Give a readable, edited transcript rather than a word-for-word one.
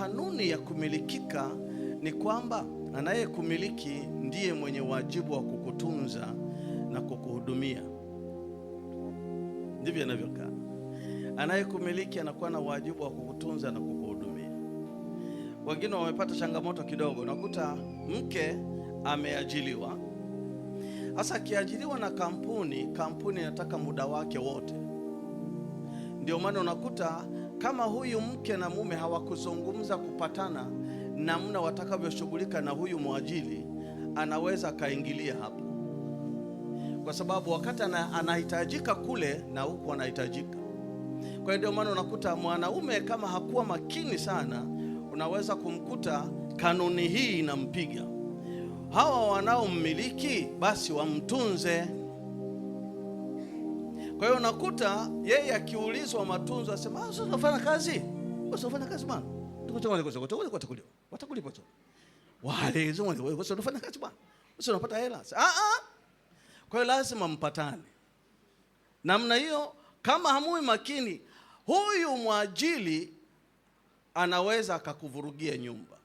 kanuni ya kumilikika ni kwamba anayekumiliki ndiye mwenye wajibu wa kukutunza na kukuhudumia. Ndivyo inavyokaa. Anayekumiliki anakuwa na wajibu wa kukutunza na kukuhudumia. Wengine wamepata changamoto kidogo, unakuta mke ameajiliwa. Sasa akiajiliwa na kampuni inataka muda wake wote. Ndio maana unakuta kama huyu mke na mume hawakuzungumza kupatana namna watakavyoshughulika na huyu mwajili, anaweza kaingilia hapo, kwa sababu wakati anahitajika kule na huku anahitajika. Kwa hiyo ndio maana unakuta mwanaume kama hakuwa makini sana, unaweza kumkuta kanuni hii inampiga. Hawa wanaommiliki basi wamtunze. Kwa hiyo unakuta yeye akiulizwa matunzo asema, "Sasa unafanya kazi? Unafanya kazi bwana. Watakulipa tu. Wale unafanya kazi bwana. Sasa unapata hela." Kwa hiyo lazima mpatane. Namna hiyo kama hamui makini, huyu mwajili anaweza akakuvurugia nyumba.